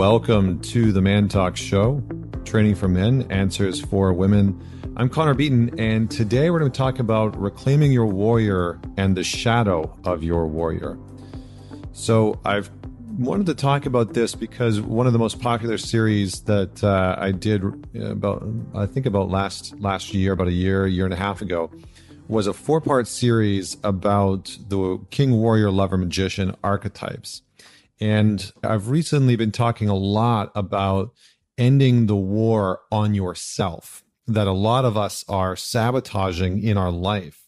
Welcome to the Man Talk Show, training for men, answers for women. I'm Connor Beaton, and today we're going to talk about reclaiming your warrior and the shadow of your warrior. So I've wanted to talk about this because one of the most popular series that I did about last year, about a year and a half ago, was a 4-part series about the king, warrior, lover, magician archetypes. And I've recently been talking a lot about ending the war on yourself, that a lot of us are sabotaging in our life,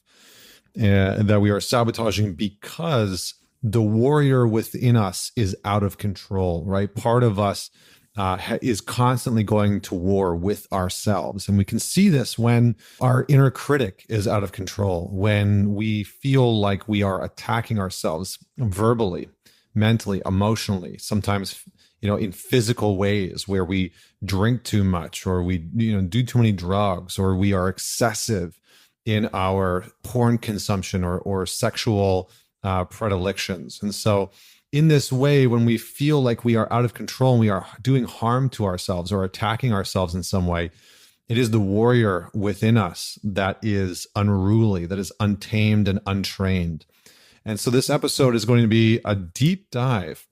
that we are sabotaging because the warrior within us is out of control, right? Part of us is constantly going to war with ourselves. And we can see this when our inner critic is out of control, when we feel like we are attacking ourselves verbally, mentally, emotionally, sometimes, in physical ways where we drink too much or we, do too many drugs, or we are excessive in our porn consumption or sexual predilections. And so in this way, when we feel like we are out of control and we are doing harm to ourselves or attacking ourselves in some way, it is the warrior within us that is unruly, that is untamed and untrained. And so this episode is going to be a deep dive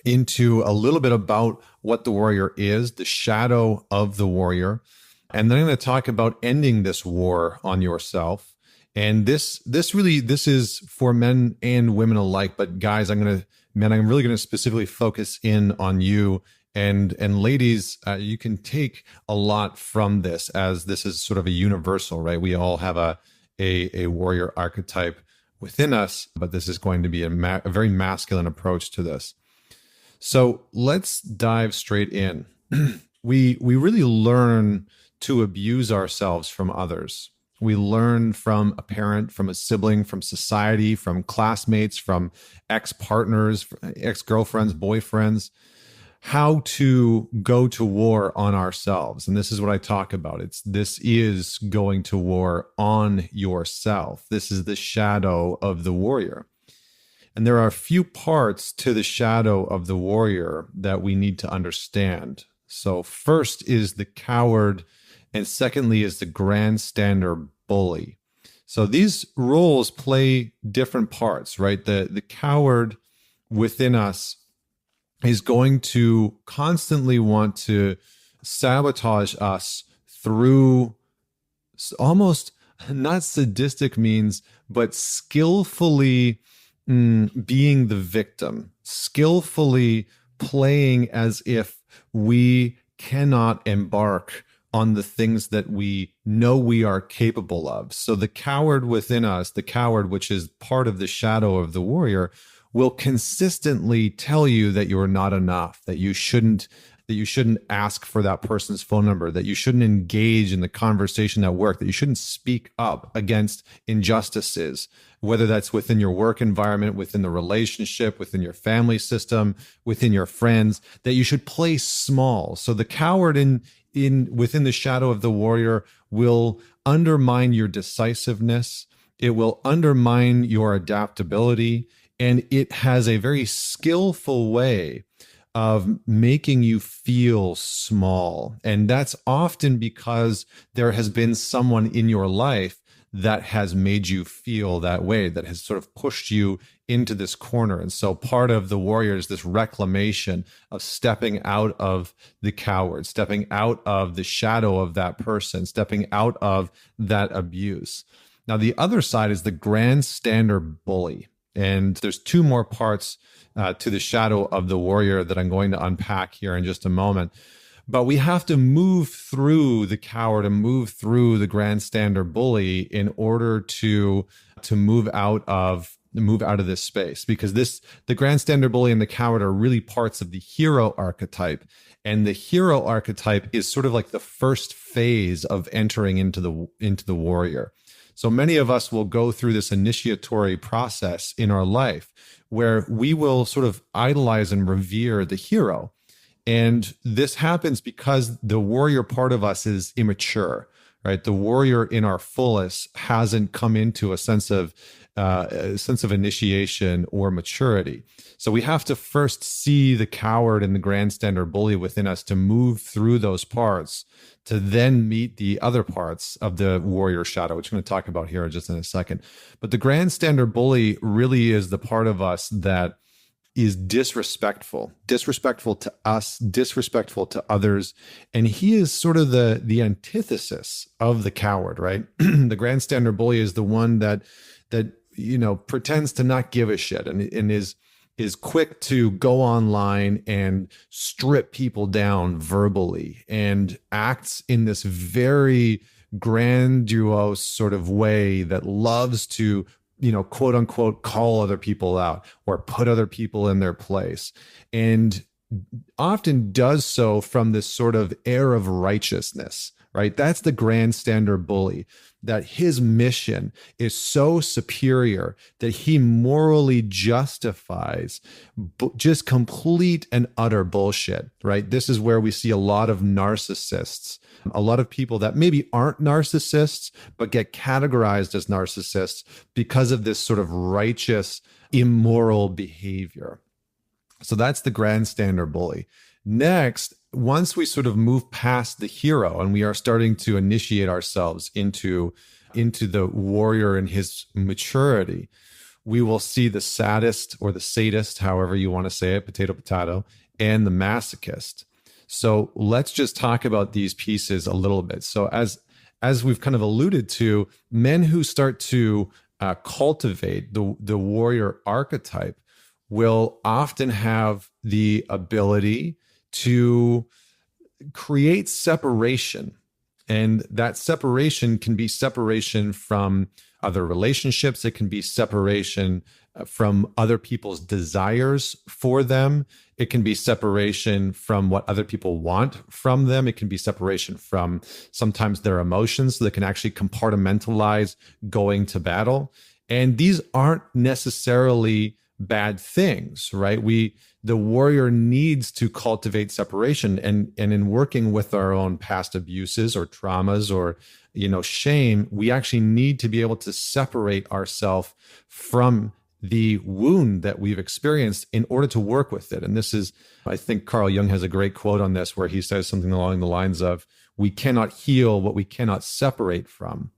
into a little bit about what the warrior is, the shadow of the warrior. And then I'm going to talk about ending this war on yourself. And this is for men and women alike. But guys, I'm really going to specifically focus in on you. And ladies, you can take a lot from this, as this is sort of a universal, right? We all have a warrior archetype within us, but this is going to be a very masculine approach to this. So let's dive straight in. We really learn to abuse ourselves from others. We learn from a parent, from a sibling, from society, from classmates, from ex-partners, ex-girlfriends, boyfriends, how to go to war on ourselves. And this is what I talk about. This is going to war on yourself. This is the shadow of the warrior. And there are a few parts to the shadow of the warrior that we need to understand. So first is the coward, and secondly is the grandstander bully. So these roles play different parts, right? The coward within us is going to constantly want to sabotage us through almost not sadistic means, but skillfully being the victim, skillfully playing as if we cannot embark on the things that we know we are capable of. So the coward within us, the coward, which is part of the shadow of the warrior, will consistently tell you that you are not enough, that you shouldn't ask for that person's phone number, that you shouldn't engage in the conversation at work, that you shouldn't speak up against injustices, whether that's within your work environment, within the relationship, within your family system, within your friends, that you should play small. So the coward within the shadow of the warrior will undermine your decisiveness. It will undermine your adaptability. And it has a very skillful way of making you feel small. And that's often because there has been someone in your life that has made you feel that way, that has sort of pushed you into this corner. And so part of the warrior is this reclamation of stepping out of the coward, stepping out of the shadow of that person, stepping out of that abuse. Now, the other side is the grandstander bully. And there's 2 more parts to the shadow of the warrior that I'm going to unpack here in just a moment. But we have to move through the coward and move through the grandstander bully in order to move out of this space, because the grandstander bully and the coward are really parts of the hero archetype. And the hero archetype is sort of like the first phase of entering into the warrior. So many of us will go through this initiatory process in our life where we will sort of idolize and revere the hero. And this happens because the warrior part of us is immature, right? The warrior in our fullest hasn't come into a sense of initiation or maturity. So we have to first see the coward and the grandstander bully within us to move through those parts to then meet the other parts of the warrior shadow, which I'm going to talk about here just in a second. But the grandstander bully really is the part of us that is disrespectful to us, disrespectful to others. And he is sort of the antithesis of the coward, right? The grandstander bully is the one that pretends to not give a shit and is quick to go online and strip people down verbally and acts in this very grandiose sort of way that loves to, quote unquote, call other people out or put other people in their place, and often does so from this sort of air of righteousness, right? That's the grandstander bully, that his mission is so superior that he morally justifies just complete and utter bullshit, right? This is where we see a lot of narcissists, a lot of people that maybe aren't narcissists, but get categorized as narcissists because of this sort of righteous, immoral behavior. So that's the grandstander bully. Next, once we sort of move past the hero and we are starting to initiate ourselves into the warrior and his maturity, we will see the sadist or the sadist, however you want to say it, potato, potato, and the masochist. So let's just talk about these pieces a little bit. So as we've kind of alluded to, men who start to cultivate the warrior archetype will often have the ability to create separation. And that separation can be separation from other relationships. It can be separation from other people's desires for them. It can be separation from what other people want from them. It can be separation from sometimes their emotions, so they can actually compartmentalize going to battle. And these aren't necessarily bad things, right? The warrior needs to cultivate separation, and in working with our own past abuses or traumas or shame, we actually need to be able to separate ourselves from the wound that we've experienced in order to work with it. And this is, I think Carl Jung has a great quote on this where he says something along the lines of, "We cannot heal what we cannot separate from."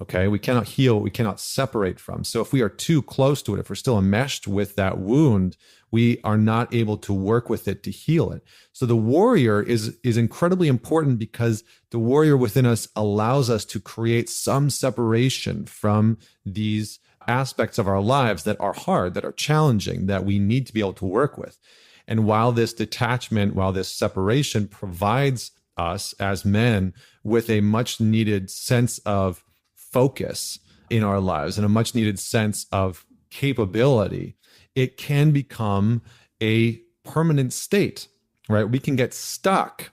Okay, we cannot heal what we cannot separate from. So if we are too close to it, if we're still enmeshed with that wound, we are not able to work with it to heal it. So the warrior is incredibly important because the warrior within us allows us to create some separation from these aspects of our lives that are hard, that are challenging, that we need to be able to work with. And while this detachment, while this separation provides us as men with a much needed sense of focus in our lives and a much needed sense of capability, it can become a permanent state, right? We can get stuck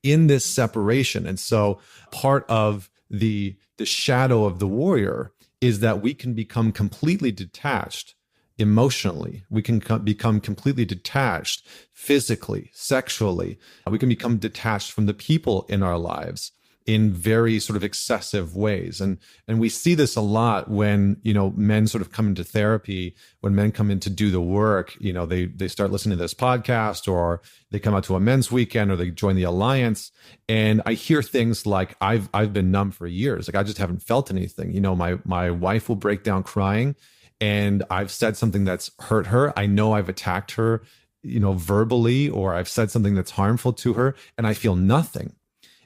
in this separation. And so part of the shadow of the warrior is that we can become completely detached emotionally. We can become completely detached physically, sexually. We can become detached from the people in our lives in very sort of excessive ways. And we see this a lot when, men sort of come into therapy, when men come in to do the work, they start listening to this podcast, or they come out to a men's weekend, or they join the alliance. And I hear things like, I've been numb for years. Like, I just haven't felt anything. My wife will break down crying, and I've said something that's hurt her. I know I've attacked her, verbally, or I've said something that's harmful to her, and I feel nothing.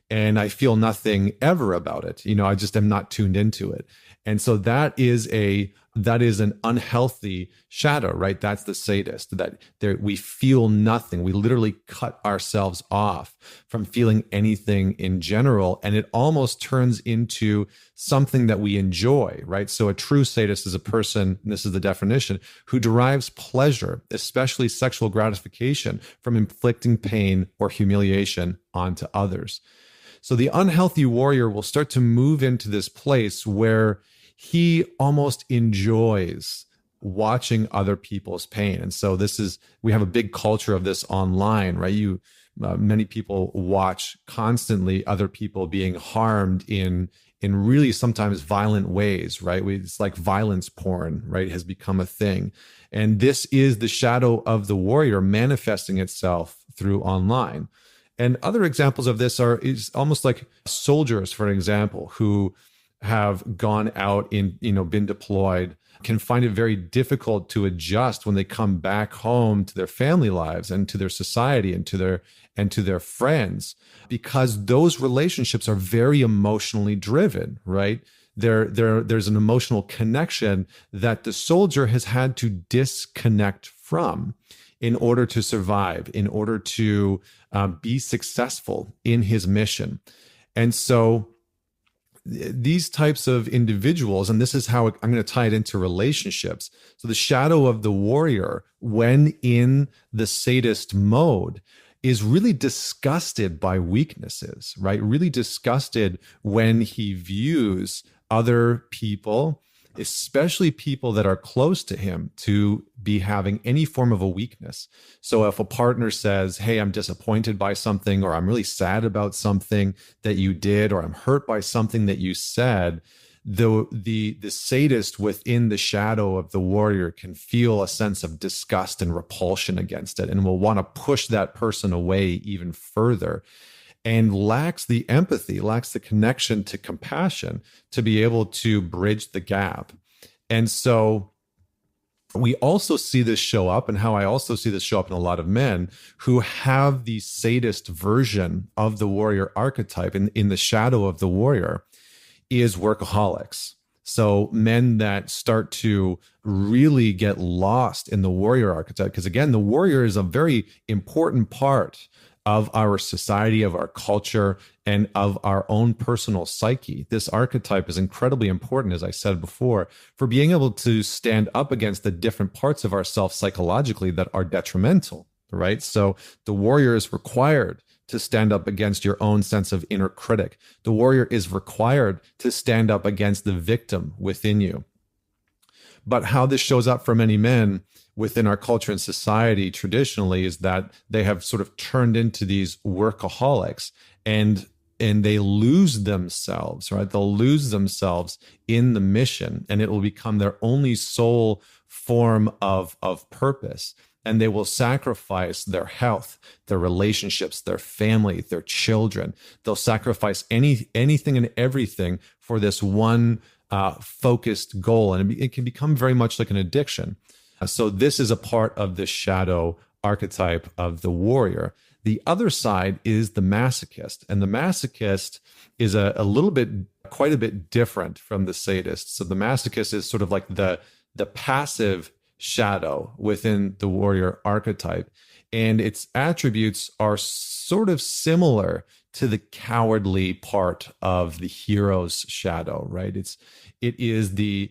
And I feel nothing ever about it. I just am not tuned into it. And so that is an unhealthy shadow, right? That's the sadist, that we feel nothing. We literally cut ourselves off from feeling anything in general. And it almost turns into something that we enjoy, right? So a true sadist is a person, and this is the definition, who derives pleasure, especially sexual gratification, from inflicting pain or humiliation onto others. So the unhealthy warrior will start to move into this place where he almost enjoys watching other people's pain. And so we have a big culture of this online, right? many people watch constantly other people being harmed in really sometimes violent ways, right? It's like violence porn, right, has become a thing. And this is the shadow of the warrior manifesting itself through online. And other examples of this is almost like soldiers, for example, who have gone out been deployed, can find it very difficult to adjust when they come back home to their family lives and to their society and to their friends, because those relationships are very emotionally driven, right? There's an emotional connection that the soldier has had to disconnect from in order to survive, in order to be successful in his mission. And so these types of individuals, and this is how I'm going to tie it into relationships. So the shadow of the warrior, when in the sadist mode, is really disgusted by weaknesses, right? Really disgusted when he views other people, especially people that are close to him, to be having any form of a weakness. So if a partner says, hey, I'm disappointed by something, or I'm really sad about something that you did, or I'm hurt by something that you said, the sadist within the shadow of the warrior can feel a sense of disgust and repulsion against it and will want to push that person away even further, and lacks the empathy, lacks the connection to compassion to be able to bridge the gap. And so we also see this show up, and how I also see this show up in a lot of men who have the sadist version of the warrior archetype in the shadow of the warrior, is workaholics. So men that start to really get lost in the warrior archetype, because again, the warrior is a very important part of our society, of our culture, and of our own personal psyche. This archetype is incredibly important, as I said before, for being able to stand up against the different parts of ourselves psychologically that are detrimental, right? So the warrior is required to stand up against your own sense of inner critic. The warrior is required to stand up against the victim within you. But how this shows up for many men within our culture and society traditionally is that they have sort of turned into these workaholics, and they lose themselves, right? They'll lose themselves in the mission, and it will become their only sole form of purpose. And they will sacrifice their health, their relationships, their family, their children. They'll sacrifice anything and everything for this one focused goal. And it can become very much like an addiction. So this is a part of the shadow archetype of the warrior. The other side is the masochist. And the masochist is quite a bit different from the sadist. So the masochist is sort of like the passive shadow within the warrior archetype. And its attributes are sort of similar to the cowardly part of the hero's shadow, right? It is the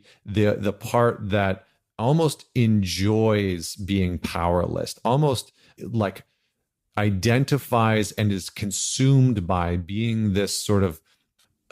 part that almost enjoys being powerless, almost like identifies and is consumed by being this sort of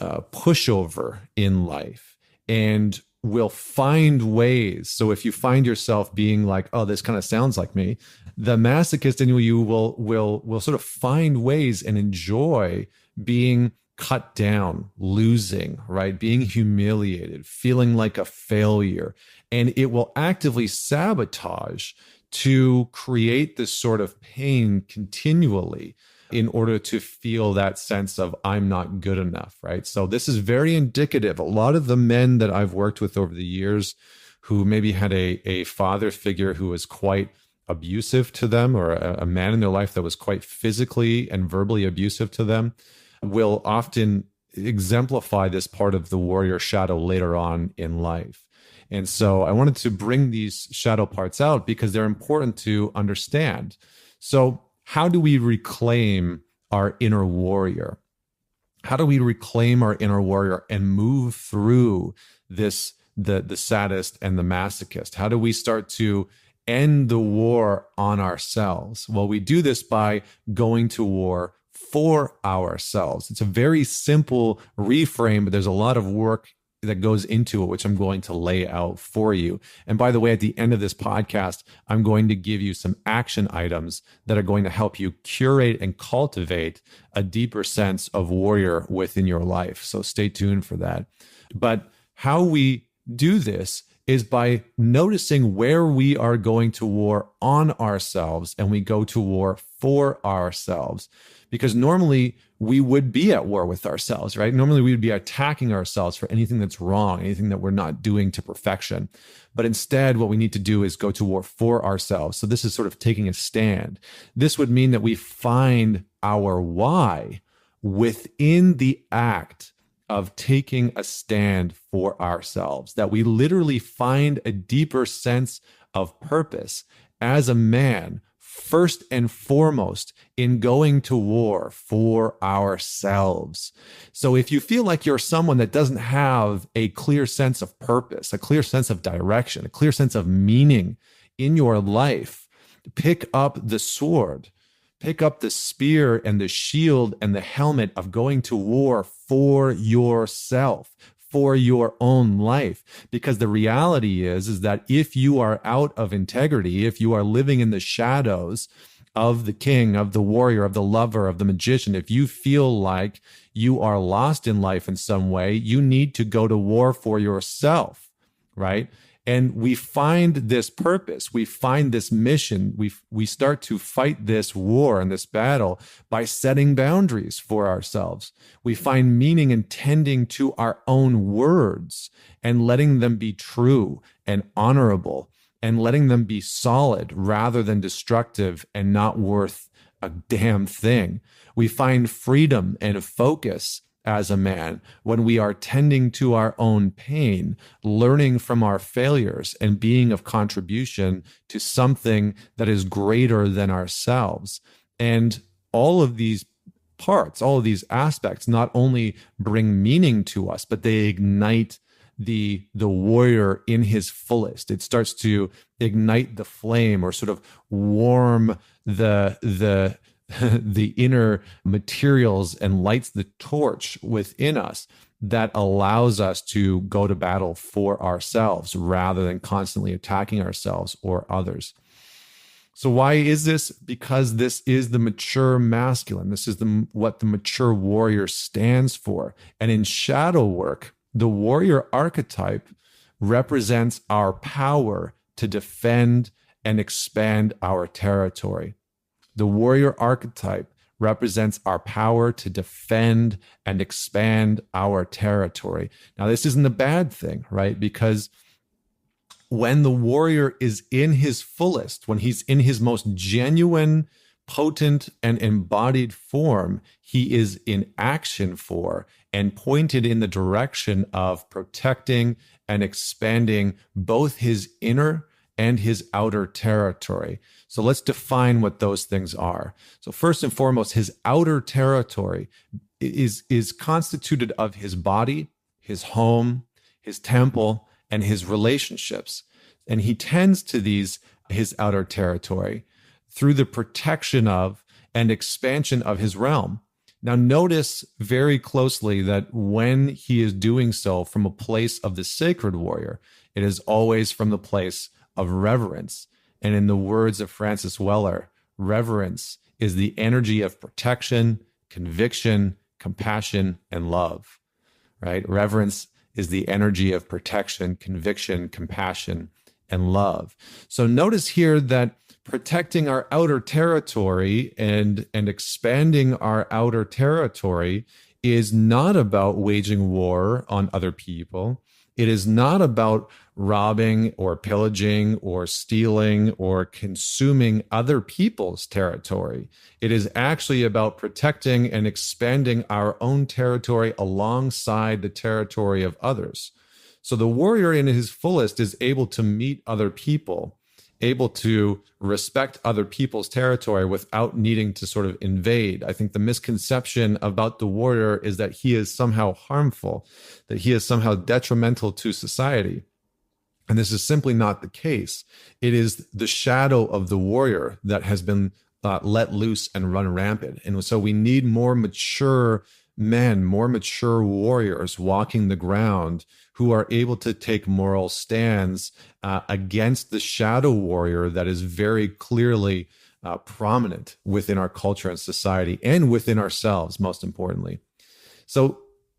pushover in life, and will find ways. So if you find yourself being like, oh, this kind of sounds like me, the masochist in you will sort of find ways and enjoy being cut down, losing, right? Being humiliated, feeling like a failure. And it will actively sabotage to create this sort of pain continually in order to feel that sense of I'm not good enough, right? So this is very indicative. A lot of the men that I've worked with over the years who maybe had a father figure who was quite abusive to them, or a man in their life that was quite physically and verbally abusive to them, will often exemplify this part of the warrior shadow later on in life. And so I wanted to bring these shadow parts out because they're important to understand. So how do we reclaim our inner warrior? How do we reclaim our inner warrior and move through this, the sadist and the masochist? How do we start to end the war on ourselves? Well, we do this by going to war for ourselves. It's a very simple reframe, but there's a lot of work that goes into it, which I'm going to lay out for you. And by the way, at the end of this podcast, I'm going to give you some action items that are going to help you curate and cultivate a deeper sense of warrior within your life. So stay tuned for that. But how we do this is by noticing where we are going to war on ourselves, and we go to war for ourselves. Because normally we would be at war with ourselves, right? Normally we would be attacking ourselves for anything that's wrong, anything that we're not doing to perfection. But instead, what we need to do is go to war for ourselves. So this is sort of taking a stand. This would mean that we find our why within the act of taking a stand for ourselves, that we literally find a deeper sense of purpose as a man, first and foremost, in going to war for ourselves. So if you feel like you're someone that doesn't have a clear sense of purpose, a clear sense of direction, a clear sense of meaning in your life, pick up the sword. Pick up the spear and the shield and the helmet of going to war for yourself, for your own life. Because the reality is that if you are out of integrity, if you are living in the shadows of the king, of the warrior, of the lover, of the magician, if you feel like you are lost in life in some way, you need to go to war for yourself, right? And we find this purpose, we find this mission, we start to fight this war and this battle by setting boundaries for ourselves. We find meaning in tending to our own words and letting them be true and honorable and letting them be solid rather than destructive and not worth a damn thing. We find freedom and focus as a man when we are tending to our own pain, learning from our failures, and being of contribution to something that is greater than ourselves. And all of these parts, all of these aspects not only bring meaning to us, but they ignite the warrior in his fullest. It starts to ignite the flame, or sort of warm the inner materials, and lights the torch within us that allows us to go to battle for ourselves rather than constantly attacking ourselves or others. So why is this? Because this is the mature masculine. This is what the mature warrior stands for. And in shadow work, the warrior archetype represents our power to defend and expand our territory. The warrior archetype represents our power to defend and expand our territory. Now, this isn't a bad thing, right? Because when the warrior is in his fullest, when he's in his most genuine, potent, and embodied form, he is in action for and pointed in the direction of protecting and expanding both his inner and his outer territory. So let's define what those things are. So first and foremost, his outer territory is constituted of his body, his home, his temple, and his relationships. And he tends to his outer territory through the protection of and expansion of his realm. Now, notice very closely that when he is doing so from a place of the sacred warrior, it is always from the place of reverence. And in the words of Francis Weller, reverence is the energy of protection, conviction, compassion, and love, right? Reverence is the energy of protection, conviction, compassion, and love. So notice here that protecting our outer territory and expanding our outer territory is not about waging war on other people. It is not about robbing or pillaging or stealing or consuming other people's territory. It is actually about protecting and expanding our own territory alongside the territory of others. So the warrior in his fullest is able to meet other people, able to respect other people's territory without needing to sort of invade. I think the misconception about the warrior is that he is somehow harmful, that he is somehow detrimental to society. And this is simply not the case. It is the shadow of the warrior that has been let loose and run rampant. And so we need more mature men, more mature warriors walking the ground who are able to take moral stands against the shadow warrior that is very clearly prominent within our culture and society and within ourselves, most importantly. So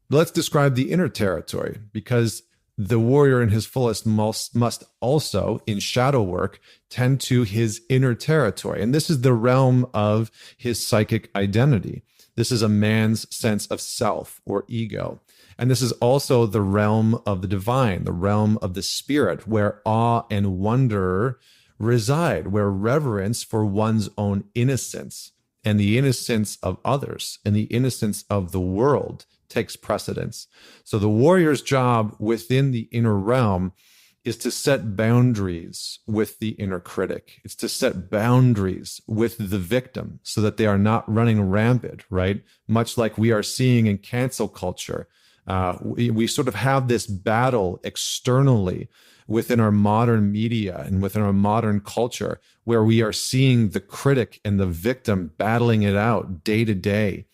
let's describe the inner territory, because the warrior in his fullest must also, in shadow work, tend to his inner territory. And this is the realm of his psychic identity. This is a man's sense of self or ego. And this is also the realm of the divine, the realm of the spirit, where awe and wonder reside, where reverence for one's own innocence and the innocence of others and the innocence of the world takes precedence. So the warrior's job within the inner realm is to set boundaries with the inner critic. It's to set boundaries with the victim so that they are not running rampant, right? Much like we are seeing in cancel culture. We sort of have this battle externally within our modern media and within our modern culture, where we are seeing the critic and the victim battling it out day to day.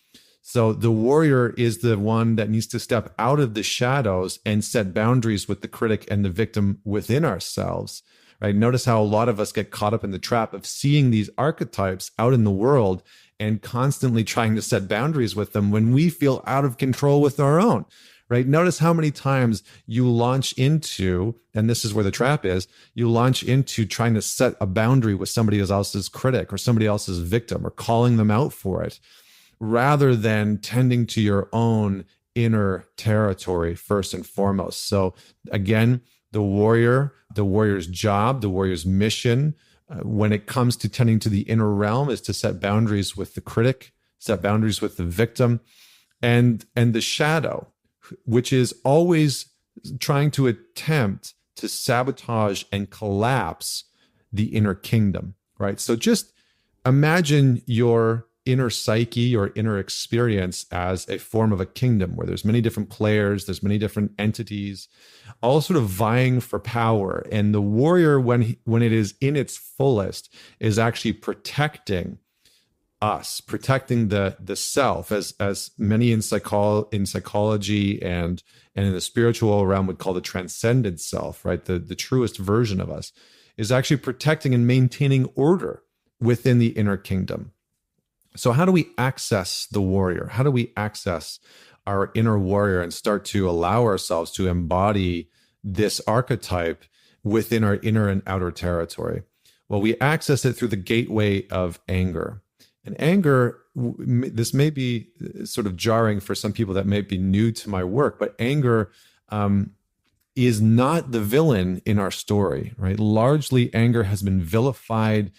So the warrior is the one that needs to step out of the shadows and set boundaries with the critic and the victim within ourselves, right? Notice how a lot of us get caught up in the trap of seeing these archetypes out in the world and constantly trying to set boundaries with them when we feel out of control with our own, right? Notice how many times you launch into, and this is where the trap is, you launch into trying to set a boundary with somebody else's critic or somebody else's victim or calling them out for it, rather than tending to your own inner territory first and foremost. So again, the warrior's job, the warrior's mission, when it comes to tending to the inner realm, is to set boundaries with the critic, set boundaries with the victim, and the shadow, which is always trying to attempt to sabotage and collapse the inner kingdom, right? So just imagine your inner psyche or inner experience as a form of a kingdom where there's many different players, there's many different entities, all sort of vying for power. And the warrior, when it is in its fullest, is actually protecting us, protecting the self, as many in psychology and in the spiritual realm would call the transcended self, right? The truest version of us is actually protecting and maintaining order within the inner kingdom. So how do we access the warrior? How do we access our inner warrior and start to allow ourselves to embody this archetype within our inner and outer territory? Well, we access it through the gateway of anger. And anger, this may be sort of jarring for some people that may be new to my work, but anger is not the villain in our story, right? Largely, anger has been vilified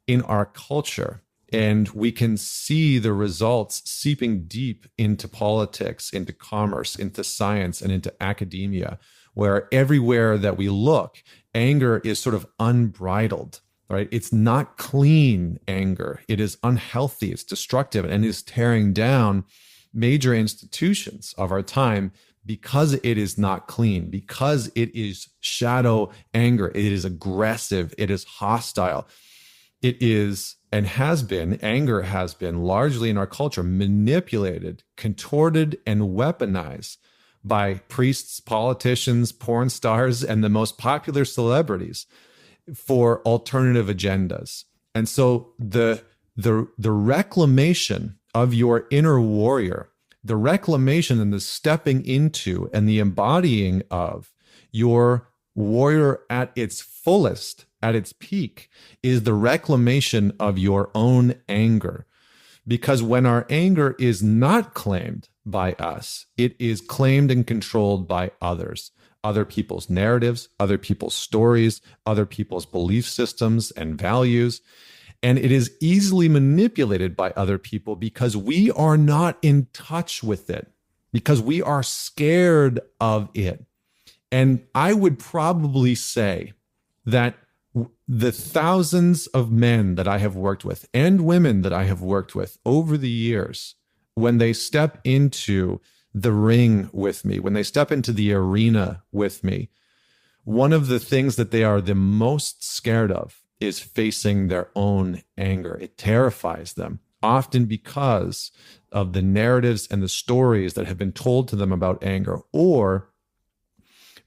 in our culture. And we can see the results seeping deep into politics, into commerce, into science, and into academia, where everywhere that we look, anger is sort of unbridled, right? It's not clean anger. It is unhealthy. It's destructive, and is tearing down major institutions of our time because it is not clean, because it is shadow anger. It is aggressive. It is hostile. It is, and has been, anger has been largely in our culture manipulated, contorted, and weaponized by priests, politicians, porn stars, and the most popular celebrities for alternative agendas. And so the reclamation of your inner warrior, the reclamation and the stepping into and the embodying of your warrior at its fullest, at its peak, is the reclamation of your own anger. Because when our anger is not claimed by us, it is claimed and controlled by others, other people's narratives, other people's stories, other people's belief systems and values. And it is easily manipulated by other people because we are not in touch with it, because we are scared of it. And I would probably say that the thousands of men that I have worked with and women that I have worked with over the years, when they step into the ring with me, when they step into the arena with me, one of the things that they are the most scared of is facing their own anger. It terrifies them. often because of the narratives and the stories that have been told to them about anger, or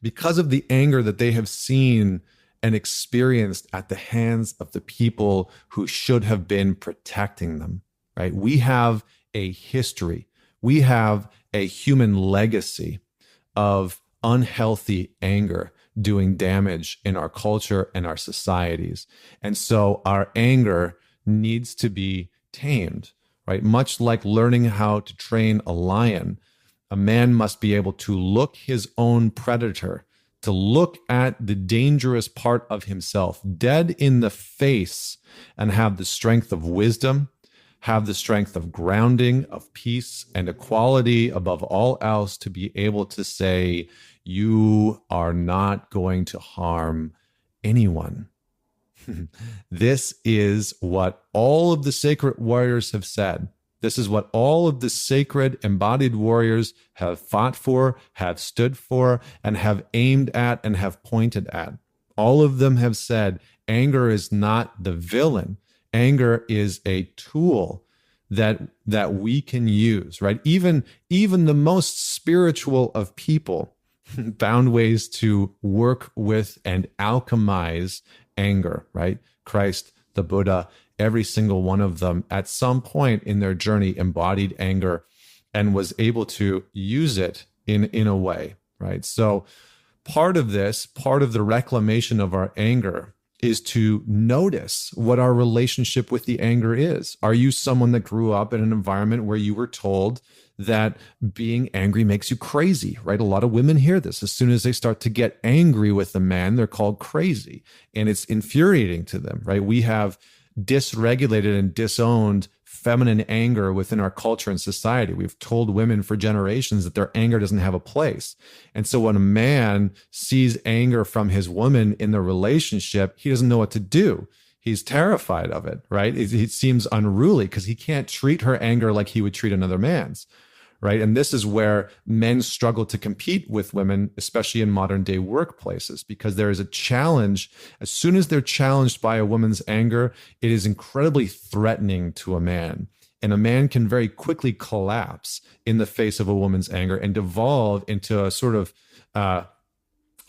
because of the anger that they have seen and experienced at the hands of the people who should have been protecting them, right? We have a history, we have a human legacy of unhealthy anger doing damage in our culture and our societies. And so our anger needs to be tamed, right? Much like learning how to train a lion, a man must be able to look his own predator, to look at the dangerous part of himself dead in the face, and have the strength of wisdom, have the strength of grounding, of peace and equality above all else, to be able to say, you are not going to harm anyone. This is what all of the sacred warriors have said. This is what all of the sacred embodied warriors have fought for, have stood for, and have aimed at and have pointed at. All of them have said anger is not the villain. Anger is a tool that we can use, right? Even the most spiritual of people found ways to work with and alchemize anger, right? Christ, the Buddha, every single one of them at some point in their journey embodied anger and was able to use it in a way, right? So part of the reclamation of our anger is to notice what our relationship with the anger is. Are you someone that grew up in an environment where you were told that being angry makes you crazy, right? A lot of women hear this. As soon as they start to get angry with a man, they're called crazy, and it's infuriating to them, right? We have dysregulated and disowned feminine anger within our culture and society. We've told women for generations that their anger doesn't have a place. And so when a man sees anger from his woman in the relationship, he doesn't know what to do. He's terrified of it, right? It seems unruly because he can't treat her anger like he would treat another man's, right? And this is where men struggle to compete with women, especially in modern day workplaces, because there is a challenge. As soon as they're challenged by a woman's anger, it is incredibly threatening to a man. And a man can very quickly collapse in the face of a woman's anger and devolve into a sort of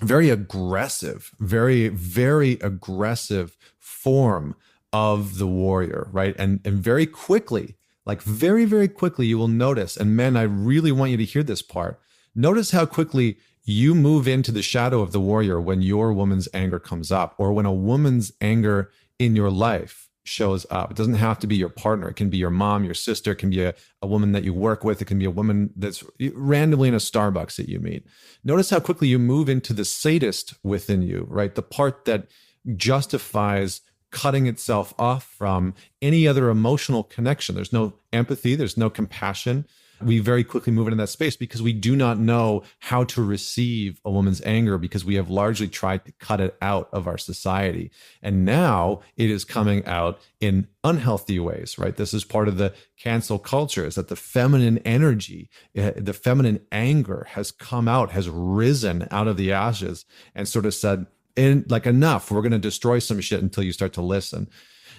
very aggressive, very, very aggressive form of the warrior, right? And very quickly, like very, very quickly, you will notice, and men, I really want you to hear this part. Notice how quickly you move into the shadow of the warrior when your woman's anger comes up, or when a woman's anger in your life shows up. It doesn't have to be your partner. It can be your mom, your sister. It can be a woman that you work with. It can be a woman that's randomly in a Starbucks that you meet. Notice how quickly you move into the sadist within you, right? The part that justifies cutting itself off from any other emotional connection. There's no empathy. There's no compassion. We very quickly move into that space because we do not know how to receive a woman's anger, because we have largely tried to cut it out of our society. And now it is coming out in unhealthy ways, right? This is part of the cancel culture, is that the feminine energy, the feminine anger has come out, has risen out of the ashes and sort of said, enough, we're going to destroy some shit until you start to listen.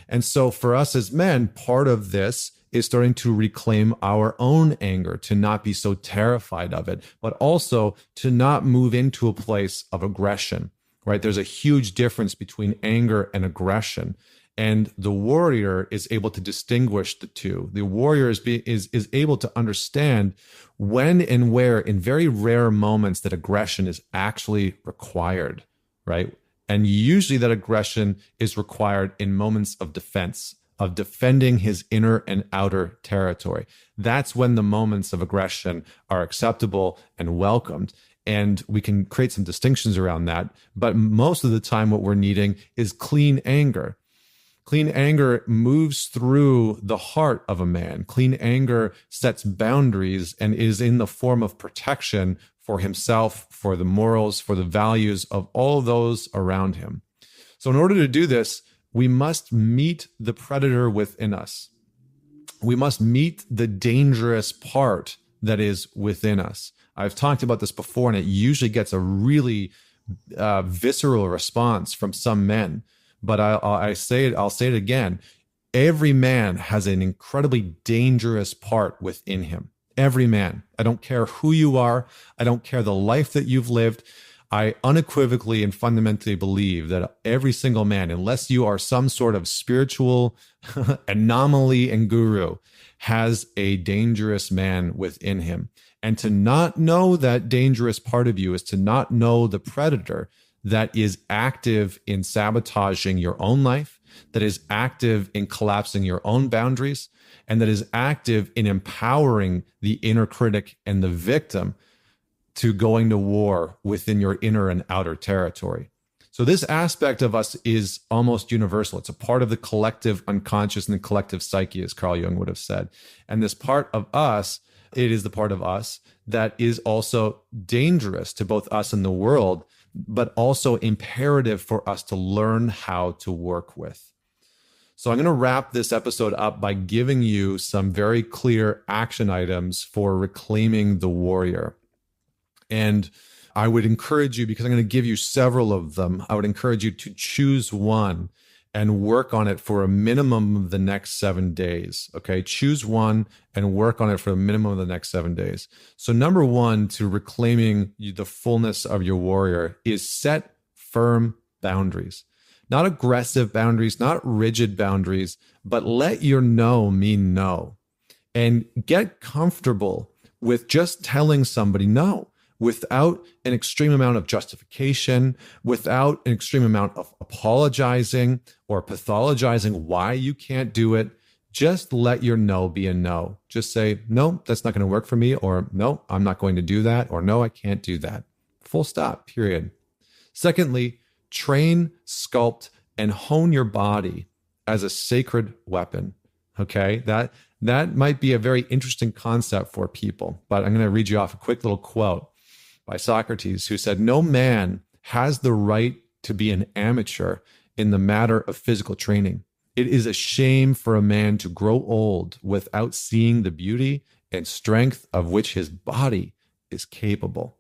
And so for us as men, part of this is starting to reclaim our own anger, to not be so terrified of it, but also to not move into a place of aggression, right? There's a huge difference between anger and aggression. And the warrior is able to distinguish the two. The warrior is able to understand when and where, in very rare moments, that aggression is actually required, right? And usually that aggression is required in moments of defense, of defending his inner and outer territory. That's when the moments of aggression are acceptable and welcomed. And we can create some distinctions around that. But most of the time, what we're needing is clean anger. Clean anger moves through the heart of a man. Clean anger sets boundaries and is in the form of protection for himself, for the morals, for the values of all those around him. So in order to do this, we must meet the predator within us. We must meet the dangerous part that is within us. I've talked about this before, and it usually gets a really visceral response from some men. But I'll say it again. Every man has an incredibly dangerous part within him. Every man. I don't care who you are. I don't care the life that you've lived. I unequivocally and fundamentally believe that every single man, unless you are some sort of spiritual anomaly and guru, has a dangerous man within him. And to not know that dangerous part of you is to not know the predator that is active in sabotaging your own life, that is active in collapsing your own boundaries, and that is active in empowering the inner critic and the victim to going to war within your inner and outer territory. So this aspect of us is almost universal. It's a part of the collective unconscious and the collective psyche, as Carl Jung would have said. And this part of us, it is the part of us that is also dangerous to both us and the world, but also imperative for us to learn how to work with. So I'm going to wrap this episode up by giving you some very clear action items for reclaiming the warrior. And I would encourage you, because I'm going to give you several of them, I would encourage you to choose one and work on it for a minimum of the next 7 days. Okay, choose one and work on it for a minimum of the next 7 days. So number one, to reclaiming the fullness of your warrior, is set firm boundaries. Not aggressive boundaries, not rigid boundaries, but let your no mean no. And get comfortable with just telling somebody no, without an extreme amount of justification, without an extreme amount of apologizing or pathologizing why you can't do it. Just let your no be a no. Just say, no, that's not going to work for me, or no, I'm not going to do that, or no, I can't do that. Full stop, period. Secondly, train, sculpt, and hone your body as a sacred weapon. Okay, that might be a very interesting concept for people, but I'm going to read you off a quick little quote by Socrates, who said, "No man has the right to be an amateur in the matter of physical training. It is a shame for a man to grow old without seeing the beauty and strength of which his body is capable."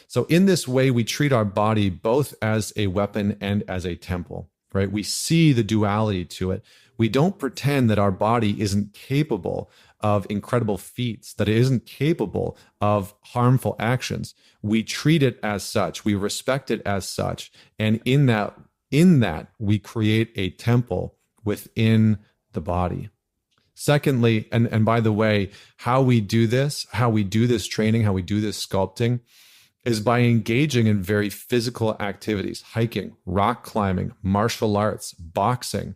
So in this way, we treat our body both as a weapon and as a temple, right? We see the duality to it. We don't pretend that our body isn't capable of incredible feats, that it isn't capable of harmful actions. We treat it as such. We respect it as such. And in that, we create a temple within the body. Secondly, and by the way, how we do this training, how we do this sculpting, is by engaging in very physical activities: hiking, rock climbing, martial arts, boxing.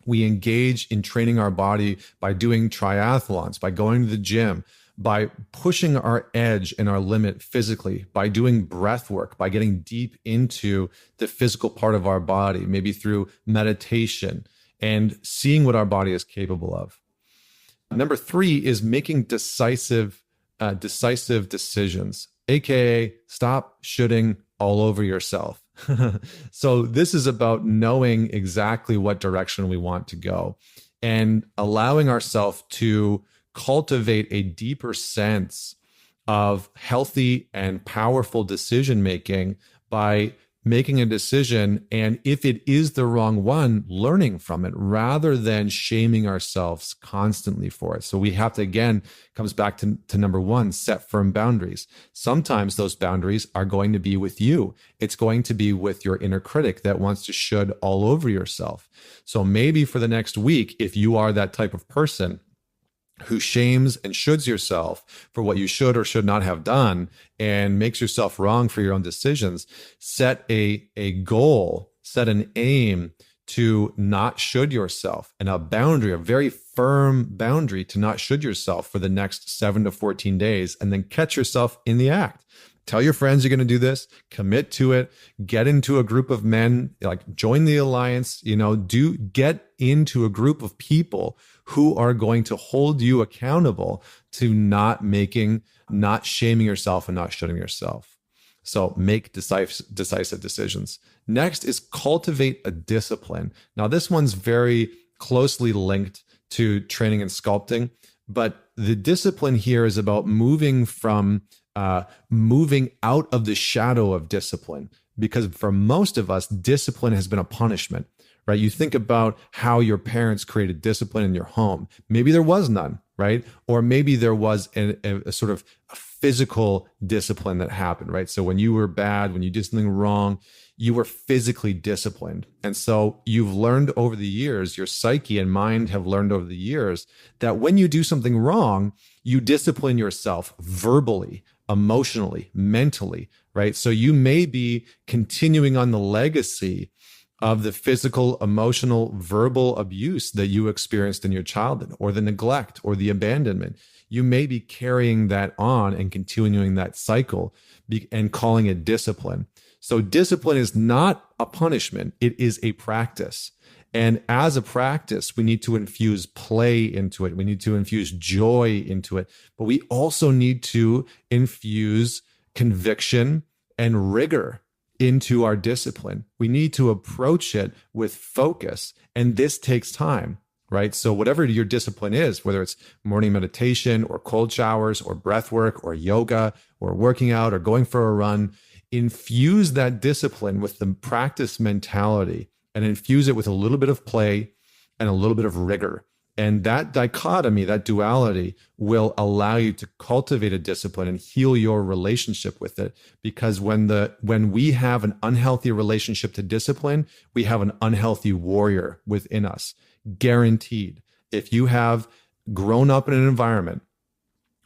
We engage in training our body by doing triathlons, by going to the gym, by pushing our edge and our limit physically, by doing breath work, by getting deep into the physical part of our body, maybe through meditation and seeing what our body is capable of. Number three is making decisive decisions, aka stop shooting all over yourself. So this is about knowing exactly what direction we want to go and allowing ourselves to cultivate a deeper sense of healthy and powerful decision making by making a decision, and if it is the wrong one, learning from it rather than shaming ourselves constantly for it. So we have to, again, comes back to number one, set firm boundaries. Sometimes those boundaries are going to be with you. It's going to be with your inner critic that wants to should all over yourself. So maybe for the next week, if you are that type of person who shames and shoulds yourself for what you should or should not have done and makes yourself wrong for your own decisions, set a goal, set an aim to not should yourself, and a boundary, a very firm boundary to not should yourself for the next 7 to 14 days, and then catch yourself in the act. Tell your friends you're going to do this, commit to it, get into a group of men, like join the alliance, get into a group of people who are going to hold you accountable to not shaming yourself and not shoulding yourself. So make decisive decisions. Next is cultivate a discipline. Now, this one's very closely linked to training and sculpting, but the discipline here is about moving out of the shadow of discipline, because for most of us, discipline has been a punishment, right? You think about how your parents created discipline in your home. Maybe there was none, right? Or maybe there was a sort of a physical discipline that happened, right? So when you were bad, when you did something wrong, you were physically disciplined. And so you've learned over the years, your psyche and mind have learned over the years that when you do something wrong, you discipline yourself verbally, emotionally, mentally, right? So you may be continuing on the legacy of the physical, emotional, verbal abuse that you experienced in your childhood, or the neglect or the abandonment. You may be carrying that on and continuing that cycle and calling it discipline. So discipline is not a punishment. It is a practice. And as a practice, we need to infuse play into it. We need to infuse joy into it. But we also need to infuse conviction and rigor into our discipline. We need to approach it with focus. And this takes time, right? So whatever your discipline is, whether it's morning meditation or cold showers or breath work or yoga or working out or going for a run, infuse that discipline with the practice mentality and infuse it with a little bit of play and a little bit of rigor. And that dichotomy, that duality will allow you to cultivate a discipline and heal your relationship with it. Because when we have an unhealthy relationship to discipline, we have an unhealthy warrior within us. Guaranteed. If you have grown up in an environment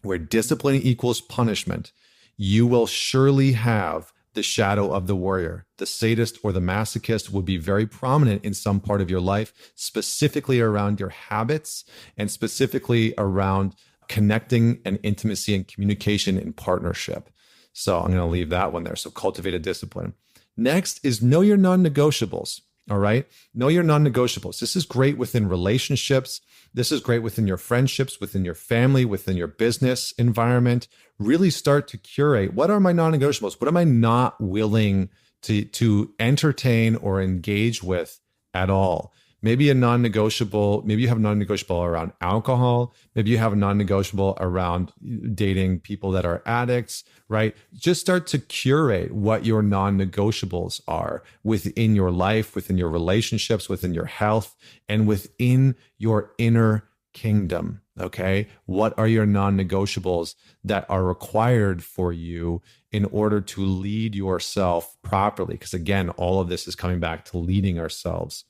where discipline equals punishment, you will surely have the shadow of the warrior. The sadist or the masochist will be very prominent in some part of your life, specifically around your habits and specifically around connecting and intimacy and communication in partnership. So I'm going to leave that one there. So cultivate a discipline. Next is know your non-negotiables. All right. Know your non-negotiables. This is great within relationships. This is great within your friendships, within your family, within your business environment. Really start to curate. What are my non-negotiables? What am I not willing to entertain or engage with at all? Maybe a non-negotiable, maybe you have a non-negotiable around alcohol. Maybe you have a non-negotiable around dating people that are addicts, right? Just start to curate what your non-negotiables are within your life, within your relationships, within your health, and within your inner kingdom, okay? What are your non-negotiables that are required for you in order to lead yourself properly? Because again, all of this is coming back to leading ourselves.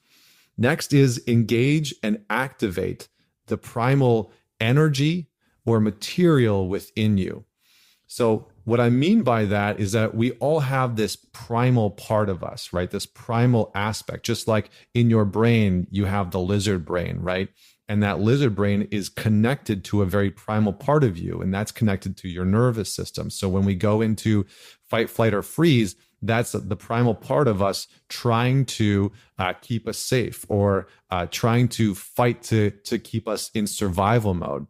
Next is engage and activate the primal energy or material within you. So what I mean by that is that we all have this primal part of us, right? This primal aspect, just like in your brain, you have the lizard brain, right? And that lizard brain is connected to a very primal part of you, and that's connected to your nervous system. So when we go into fight, flight, or freeze, that's the primal part of us trying to keep us safe or trying to fight to keep us in survival mode.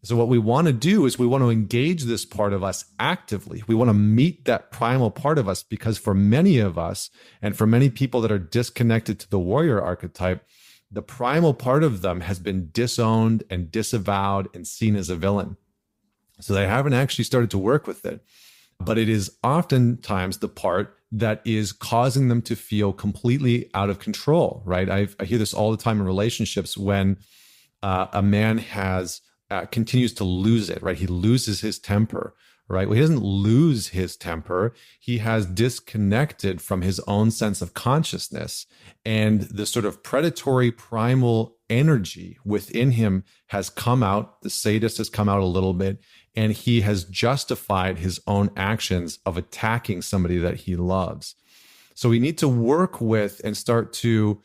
So what we want to do is we want to engage this part of us actively. We want to meet that primal part of us because for many of us and for many people that are disconnected to the warrior archetype, the primal part of them has been disowned and disavowed and seen as a villain. So they haven't actually started to work with it. But it is oftentimes the part that is causing them to feel completely out of control, right? I hear this all the time in relationships when a man continues to lose it, right? He loses his temper, right? Well, he doesn't lose his temper. He has disconnected from his own sense of consciousness, and the sort of predatory primal energy within him has come out. The sadist has come out a little bit, and he has justified his own actions of attacking somebody that he loves. So we need to work with and start to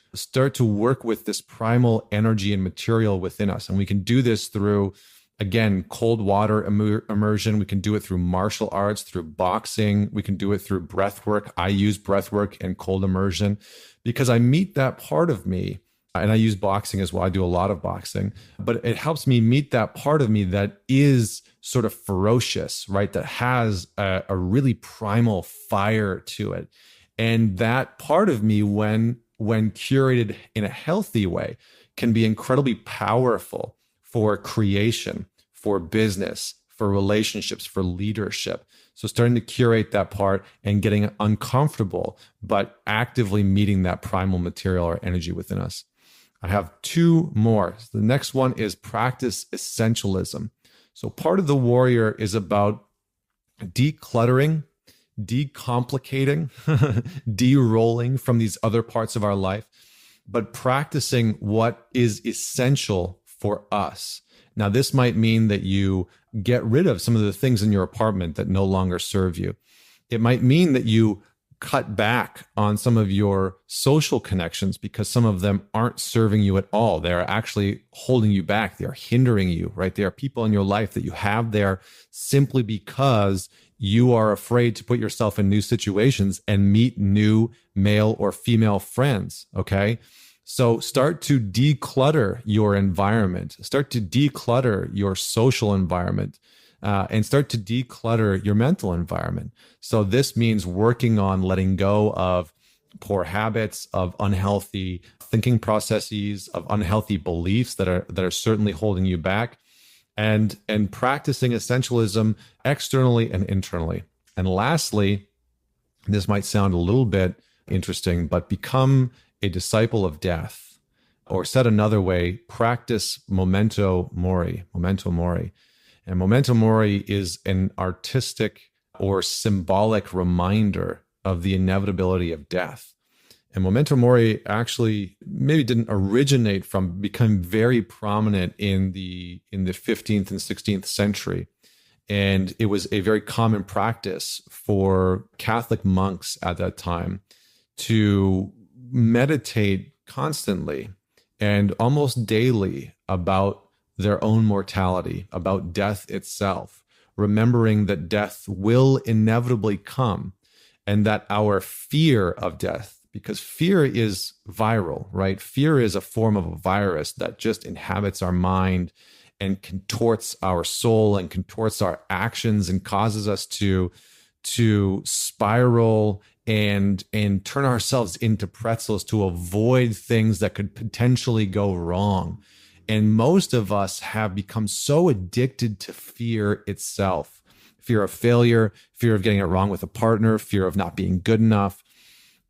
work with this primal energy and material within us. And we can do this through, again, cold water immersion. We can do it through martial arts, through boxing. We can do it through breath work. I use breath work and cold immersion because I meet that part of me. And I use boxing as well. I do a lot of boxing, but it helps me meet that part of me that is sort of ferocious, right? That has a really primal fire to it. And that part of me, when curated in a healthy way, can be incredibly powerful for creation, for business, for relationships, for leadership. So starting to curate that part and getting uncomfortable, but actively meeting that primal material or energy within us. I have two more. The next one is practice essentialism. So part of the warrior is about decluttering, decomplicating, de-rolling from these other parts of our life, but practicing what is essential for us. Now, this might mean that you get rid of some of the things in your apartment that no longer serve you. It might mean that you cut back on some of your social connections because some of them aren't serving you at all. They're actually holding you back. They are hindering you, right? There are people in your life that you have there simply because you are afraid to put yourself in new situations and meet new male or female friends, okay? So start to declutter your environment, start to declutter your social environment, and start to declutter your mental environment. So this means working on letting go of poor habits, of unhealthy thinking processes, of unhealthy beliefs that are certainly holding you back, and practicing essentialism externally and internally. And lastly, this might sound a little bit interesting, but become a disciple of death, or said another way, practice memento mori, memento mori. And memento mori is an artistic or symbolic reminder of the inevitability of death. And memento mori actually maybe didn't originate from, become very prominent in the 15th and 16th century. And it was a very common practice for Catholic monks at that time to meditate constantly and almost daily about their own mortality, about death itself, remembering that death will inevitably come, and that our fear of death, because fear is viral, right? Fear is a form of a virus that just inhabits our mind and contorts our soul and contorts our actions and causes us to spiral and turn ourselves into pretzels to avoid things that could potentially go wrong. And most of us have become so addicted to fear itself. Fear of failure, fear of getting it wrong with a partner, fear of not being good enough,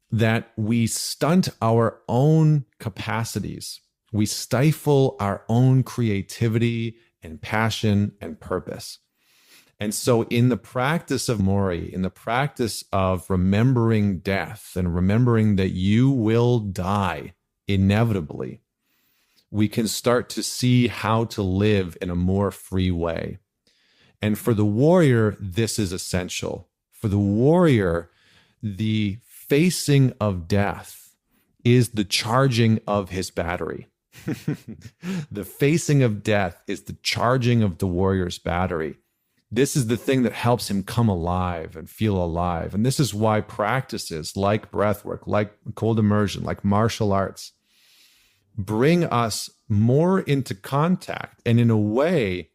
that we stunt our own capacities. We stifle our own creativity and passion and purpose. And so in the practice of Mori, in the practice of remembering death and remembering that you will die inevitably, we can start to see how to live in a more free way. And for the warrior, this is essential. For the warrior, the facing of death is the charging of his battery. The facing of death is the charging of the warrior's battery. This is the thing that helps him come alive and feel alive. And this is why practices like breathwork, like cold immersion, like martial arts, bring us more into contact and in a way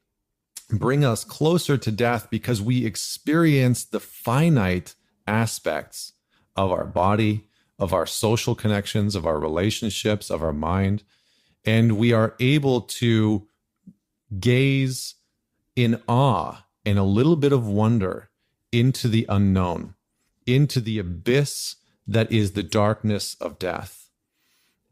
bring us closer to death, because we experience the finite aspects of our body, of our social connections, of our relationships, of our mind. And we are able to gaze in awe and a little bit of wonder into the unknown, into the abyss that is the darkness of death.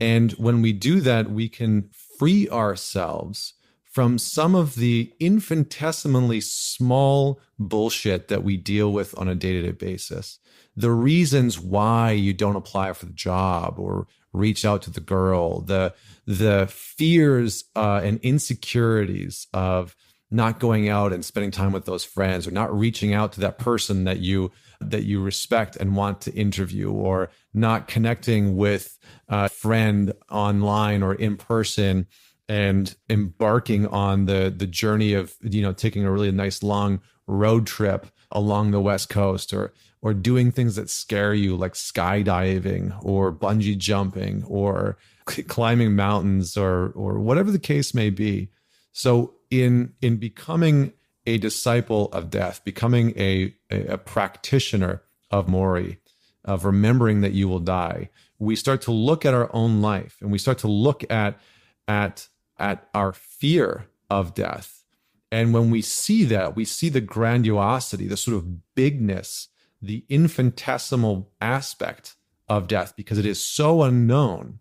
And when we do that, we can free ourselves from some of the infinitesimally small bullshit that we deal with on a day-to-day basis. The reasons why you don't apply for the job or reach out to the girl, the fears and insecurities of not going out and spending time with those friends, or not reaching out to that person that you respect and want to interview, or not connecting with a friend online or in person and embarking on the journey of, taking a really nice long road trip along the West Coast, or doing things that scare you, like skydiving or bungee jumping or climbing mountains, or whatever the case may be. So in becoming a disciple of death, becoming a practitioner of Mori, of remembering that you will die, we start to look at our own life, and we start to look at our fear of death And when we see that, we see the grandiosity, the sort of bigness, the infinitesimal aspect of death, because it is so unknown.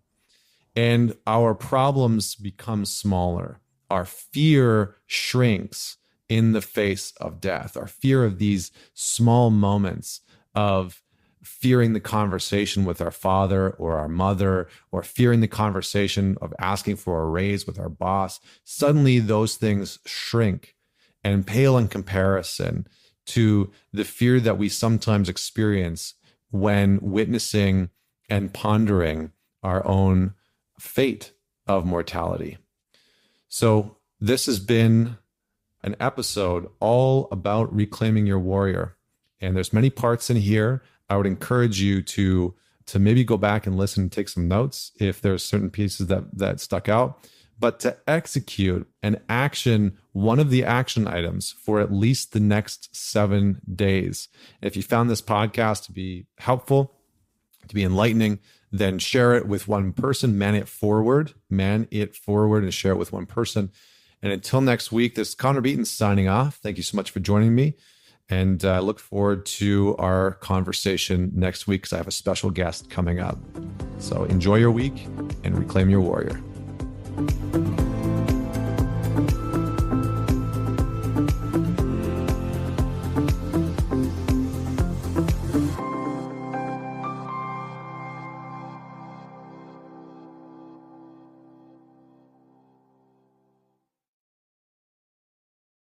And our problems become smaller. Our fear shrinks in the face of death. Our fear of these small moments of fearing the conversation with our father or our mother, or fearing the conversation of asking for a raise with our boss, suddenly those things shrink and pale in comparison to the fear that we sometimes experience when witnessing and pondering our own fate of mortality. So this has been an episode all about reclaiming your warrior. And there's many parts in here. I would encourage you to maybe go back and listen and take some notes if there's certain pieces that stuck out, but to execute and action one of the action items for at least the next 7 days. If you found this podcast to be helpful, to be enlightening, then share it with one person, man it forward, and share it with one person. And until next week, this is Connor Beaton signing off. Thank you so much for joining me. And I look forward to our conversation next week because I have a special guest coming up. So enjoy your week and reclaim your warrior.